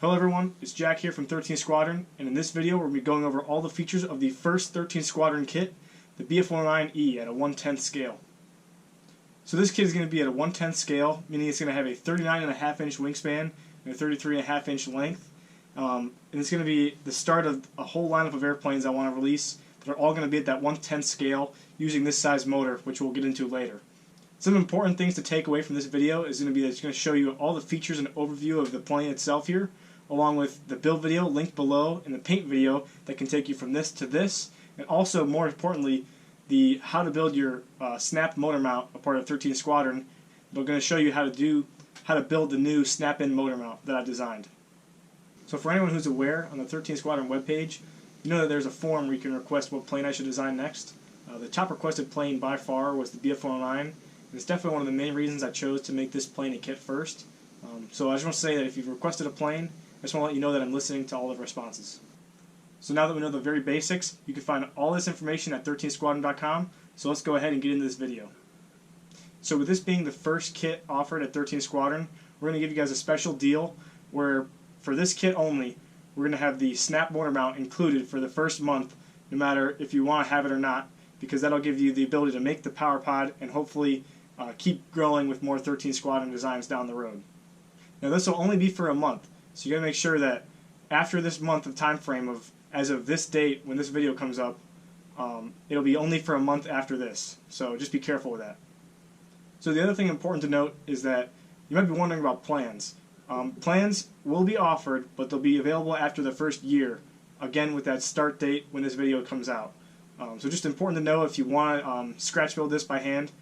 Hello everyone, it's Jack here from 13th Squadron, and in this video we're going to be going over all the features of the first 13th Squadron kit, the BF109E at a 1/10 scale. So this kit is going to be at a 1/10 scale, meaning it's going to have a 39.5 inch wingspan and a 33.5 inch length. And it's going to be the start of a whole lineup of airplanes I want to release that are all going to be at that 1/10 scale using this size motor, which we'll get into later. Some important things to take away from this video is going to be that it's going to show you all the features and overview of the plane itself here, along with the build video linked below and the paint video that can take you from this to this, and also, more importantly, the how to build your snap motor mount, a part of 13th Squadron. We're going to show you how to build the new snap-in motor mount that I designed. So for anyone who's aware, on the 13th Squadron webpage, you know that there's a form where you can request what plane I should design next. The top requested plane by far was the BF109, and it's definitely one of the main reasons I chose to make this plane a kit first. So I just want to say that if you've requested a plane, I just want to let you know that I'm listening to all of the responses. So now that we know the very basics, you can find all this information at 13thsquadron.com, so let's go ahead and get into this video. So with this being the first kit offered at 13th Squadron, we're going to give you guys a special deal where for this kit only, we're going to have the snap motor mount included for the first month, no matter if you want to have it or not, because that'll give you the ability to make the power pod and hopefully keep growing with more 13th Squadron designs down the road. Now this will only be for a month, so you got to make sure that after this month of time frame of as of this date when this video comes up, it'll be only for a month after this. So just be careful with that. So the other thing important to note is that you might be wondering about plans. Plans will be offered, but they'll be available after the first year, again with that start date when this video comes out. So just important to know, if you want to scratch build this by hand,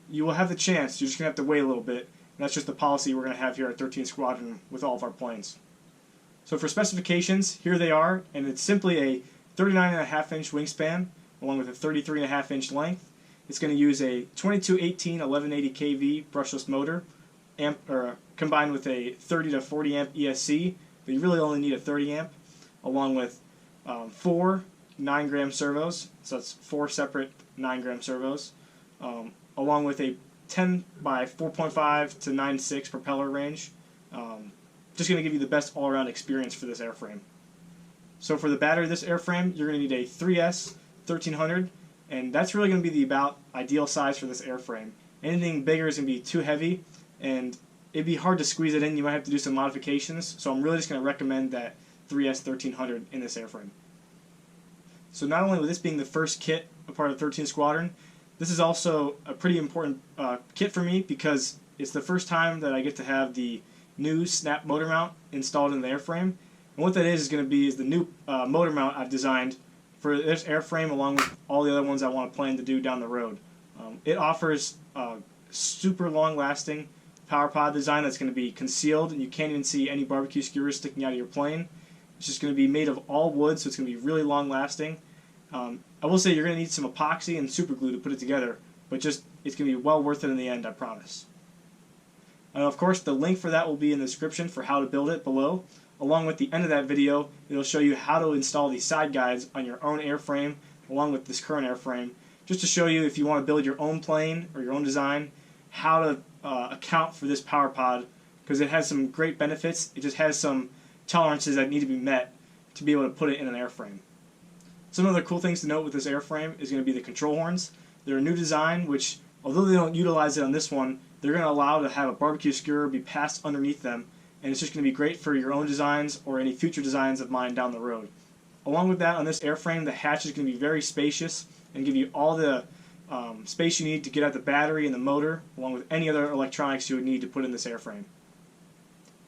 you will have the chance. You're just going to have to wait a little bit. And that's just the policy we're going to have here at 13th Squadron with all of our planes. So for specifications, here they are, and it's simply a 39.5 inch wingspan along with a 33.5 inch length. It's going to use a 2218 1180 kV brushless motor combined with a 30 to 40 amp ESC, but you really only need a 30 amp, along with 4 9-gram servos, so that's 4 separate 9-gram servos, along with a 10 by 4.5 to 9.6 propeller range. Just going to give you the best all-around experience for this airframe. So for the battery of this airframe, you're going to need a 3S 1300, and that's really going to be the about ideal size for this airframe. Anything bigger is going to be too heavy, and it'd be hard to squeeze it in. You might have to do some modifications, so I'm really just going to recommend that 3S 1300 in this airframe. So not only with this being the first kit, a part of 13th Squadron, this is also a pretty important kit for me because it's the first time that I get to have the new snap motor mount installed in the airframe. And what that is going to be is the new motor mount I've designed for this airframe, along with all the other ones I want to plan to do down the road. It offers super long-lasting power pod design that's going to be concealed, and you can't even see any barbecue skewers sticking out of your plane. It's just going to be made of all wood, so it's going to be really long-lasting. I will say you're going to need some epoxy and super glue to put it together, but it's going to be well worth it in the end, I promise. And of course, the link for that will be in the description for how to build it below. Along with the end of that video, it'll show you how to install these side guides on your own airframe, along with this current airframe, just to show you, if you want to build your own plane or your own design, how to account for this power pod, because it has some great benefits. It just has some tolerances that need to be met to be able to put it in an airframe. Some other cool things to note with this airframe is going to be the control horns. They're a new design, which, although they don't utilize it on this one, they're going to allow to have a barbecue skewer be passed underneath them, and it's just going to be great for your own designs or any future designs of mine down the road. Along with that, on this airframe, the hatch is going to be very spacious and give you all the space you need to get out the battery and the motor, along with any other electronics you would need to put in this airframe.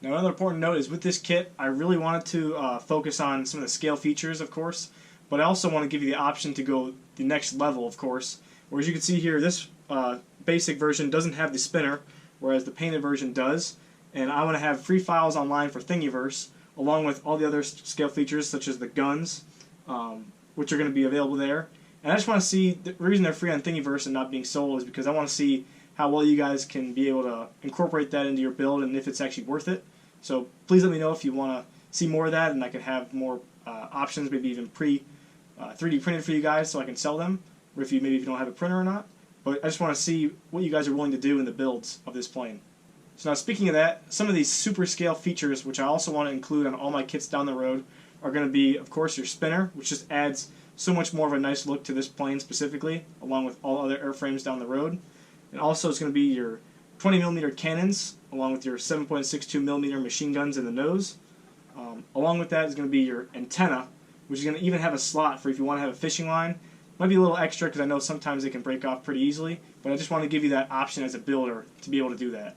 Now, another important note is with this kit, I really wanted to focus on some of the scale features, of course, but I also want to give you the option to go the next level, of course. Where, as you can see here, this basic version doesn't have the spinner, whereas the painted version does. And I want to have free files online for Thingiverse, along with all the other scale features such as the guns, which are going to be available there. And I just want to see, the reason they're free on Thingiverse and not being sold is because I want to see how well you guys can be able to incorporate that into your build and if it's actually worth it. So please let me know if you want to see more of that, and I can have more options, maybe even 3D printed for you guys so I can sell them, or maybe if you don't have a printer or not. But I just want to see what you guys are willing to do in the builds of this plane. So now speaking of that, some of these super scale features, which I also want to include on all my kits down the road, are going to be, of course, your spinner, which just adds so much more of a nice look to this plane specifically, along with all other airframes down the road. And also it's going to be your 20mm cannons, along with your 7.62mm machine guns in the nose. Along with that is going to be your antenna, which is going to even have a slot for if you want to have a fishing line. Might be a little extra because I know sometimes they can break off pretty easily, but I just want to give you that option as a builder to be able to do that.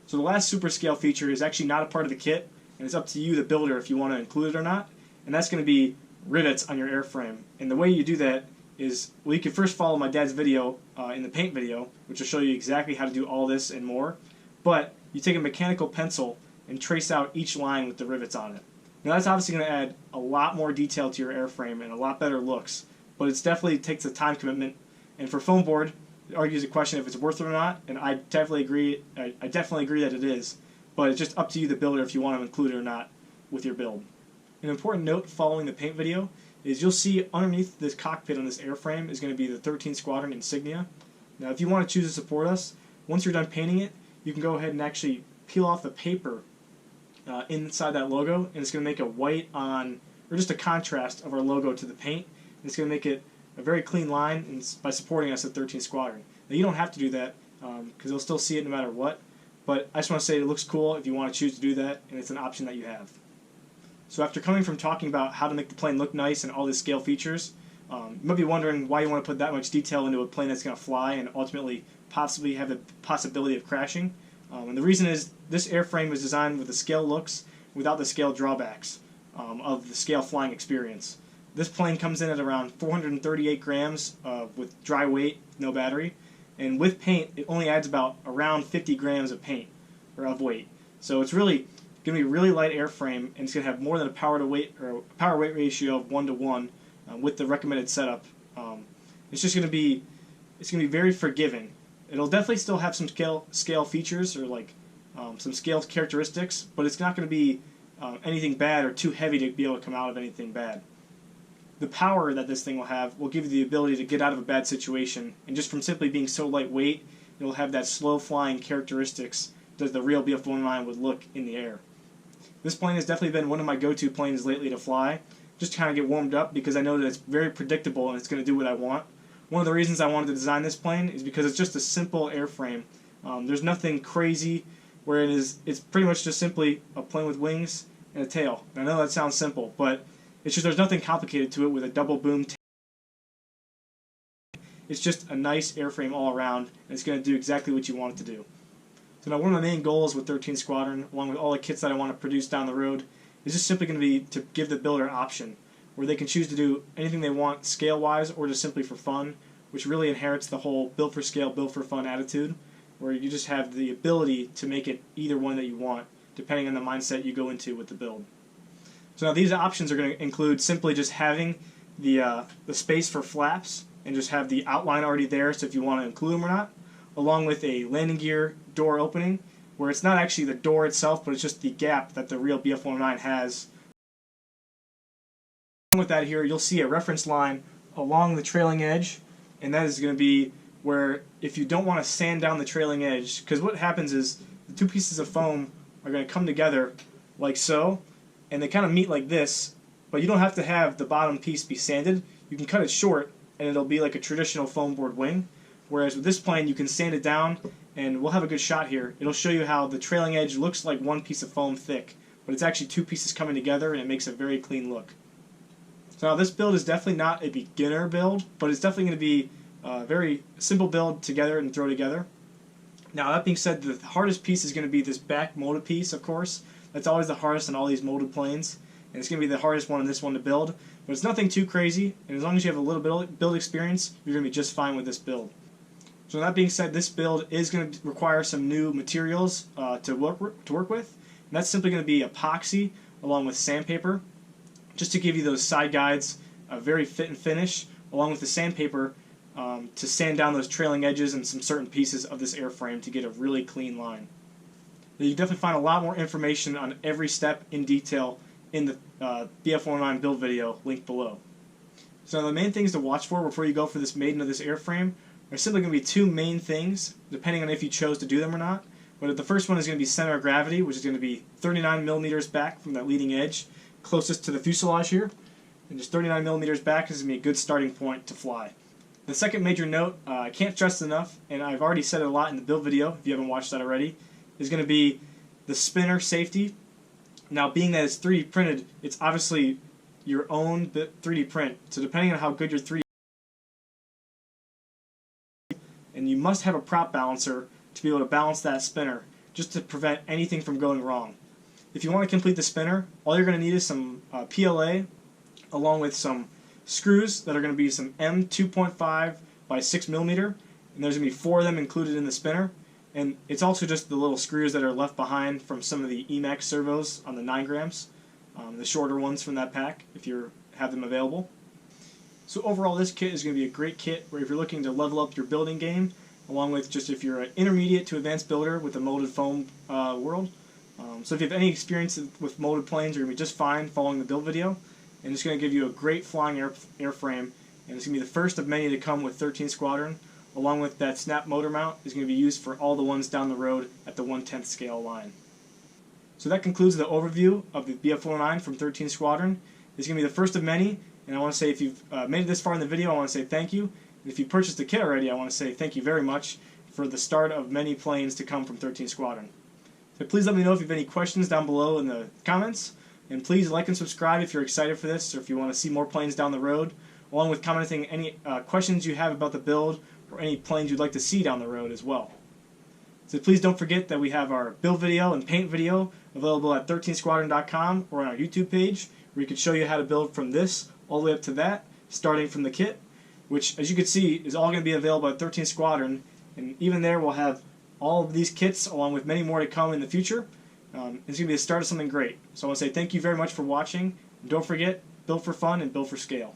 So the last super scale feature is actually not a part of the kit, and it's up to you, the builder, if you want to include it or not, and that's going to be rivets on your airframe. And the way you do that is, well, you can first follow my dad's video in the paint video, which will show you exactly how to do all this and more, but you take a mechanical pencil and trace out each line with the rivets on it. Now that's obviously going to add a lot more detail to your airframe and a lot better looks, but it definitely takes a time commitment, and for Foamboard, it argues the question if it's worth it or not, and I definitely agree that it is, but it's just up to you, the builder, if you want to include it or not with your build. An important note following the paint video is you'll see underneath this cockpit on this airframe is going to be the 13th Squadron Insignia. Now if you want to choose to support us, once you're done painting it, you can go ahead and actually peel off the paper inside that logo, and it's going to make a white on, or just a contrast of our logo to the paint, and it's going to make it a very clean line by supporting us at 13th Squadron. Now you don't have to do that because they'll still see it no matter what, but I just want to say it looks cool if you want to choose to do that, and it's an option that you have. So after coming from talking about how to make the plane look nice and all the scale features, you might be wondering why you want to put that much detail into a plane that's going to fly and ultimately possibly have the possibility of crashing. And the reason is this airframe was designed with the scale looks without the scale drawbacks of the scale flying experience. This plane comes in at around 438 grams with dry weight, no battery, and with paint it only adds about around 50 grams of paint or of weight. So it's really going to be a really light airframe, and it's going to have more than a power to weight or power weight ratio of 1:1 with the recommended setup. It's just going to be very forgiving. It'll definitely still have some scale features or like some scale characteristics, but it's not going to be anything bad or too heavy to be able to come out of anything bad. The power that this thing will have will give you the ability to get out of a bad situation, and just from simply being so lightweight, it'll have that slow flying characteristics that the real BF109 would look in the air. This plane has definitely been one of my go-to planes lately to fly, just to kind of get warmed up because I know that it's very predictable and it's going to do what I want. One of the reasons I wanted to design this plane is because it's just a simple airframe. There's nothing crazy where it's pretty much just simply a plane with wings and a tail. And I know that sounds simple, but it's just there's nothing complicated to it with a double boom tail. It's just a nice airframe all around, and it's going to do exactly what you want it to do. So now one of my main goals with 13th Squadron, along with all the kits that I want to produce down the road, is just simply going to be to give the builder an option where they can choose to do anything they want scale-wise or just simply for fun, which really inherits the whole build for scale, build for fun attitude, where you just have the ability to make it either one that you want, depending on the mindset you go into with the build. So now these options are going to include simply just having the space for flaps and just have the outline already there, so if you want to include them or not, along with a landing gear door opening, where it's not actually the door itself, but it's just the gap that the real BF109 has. With that here, you'll see a reference line along the trailing edge, and that is going to be where if you don't want to sand down the trailing edge, because what happens is the two pieces of foam are going to come together like so, and they kind of meet like this, but you don't have to have the bottom piece be sanded. You can cut it short, and it'll be like a traditional foam board wing, whereas with this plane you can sand it down, and we'll have a good shot here. It'll show you how the trailing edge looks like one piece of foam thick, but it's actually two pieces coming together, and it makes a very clean look. So now this build is definitely not a beginner build, but it's definitely going to be a very simple build together and throw together. Now that being said, the hardest piece is going to be this back molded piece, of course. That's always the hardest on all these molded planes, and it's going to be the hardest one in this one to build, but it's nothing too crazy, and as long as you have a little build experience, you're going to be just fine with this build. So that being said, this build is going to require some new materials to work with, and that's simply going to be epoxy along with sandpaper, just to give you those side guides a very fit and finish, along with the sandpaper to sand down those trailing edges and some certain pieces of this airframe to get a really clean line. You can definitely find a lot more information on every step in detail in the BF109 build video linked below. So the main things to watch for before you go for this maiden of this airframe are simply going to be two main things, depending on if you chose to do them or not. But the first one is going to be center of gravity, which is going to be 39 millimeters back from that leading edge, closest to the fuselage here. And just 39 millimeters back is going to be a good starting point to fly. The second major note, I can't stress enough, and I've already said it a lot in the build video, if you haven't watched that already, is going to be the spinner safety. Now, being that it's 3D printed, it's obviously your own 3D print, so depending on how good your 3D, and you must have a prop balancer to be able to balance that spinner, just to prevent anything from going wrong. If you want to complete the spinner, all you're going to need is some PLA, along with some screws that are going to be some M2.5 by 6 millimeter, and there's going to be 4 of them included in the spinner. And it's also just the little screws that are left behind from some of the Emax servos on the 9 grams, the shorter ones from that pack, if you have them available. So overall, this kit is going to be a great kit where if you're looking to level up your building game, along with just if you're an intermediate to advanced builder with the molded foam world. So if you have any experience with molded planes, you're going to be just fine following the build video. And it's going to give you a great flying airframe, and it's going to be the first of many to come with 13th Squadron, along with that snap motor mount is going to be used for all the ones down the road at the 1/10th scale line. So that concludes the overview of the BF109 from 13th Squadron. It's going to be the first of many, and I want to say if you've made it this far in the video, I want to say thank you. And if you purchased the kit already, I want to say thank you very much for the start of many planes to come from 13th Squadron. So please let me know if you have any questions down below in the comments. And please like and subscribe if you're excited for this or if you want to see more planes down the road, along with commenting any questions you have about the build or any planes you'd like to see down the road as well. So please don't forget that we have our build video and paint video available at 13thsquadron.com or on our YouTube page, where we can show you how to build from this all the way up to that, starting from the kit, which, as you can see, is all going to be available at 13th Squadron. And even there, we'll have all of these kits, along with many more to come in the future. It's going to be the start of something great. So I want to say thank you very much for watching. And don't forget, build for fun and build for scale.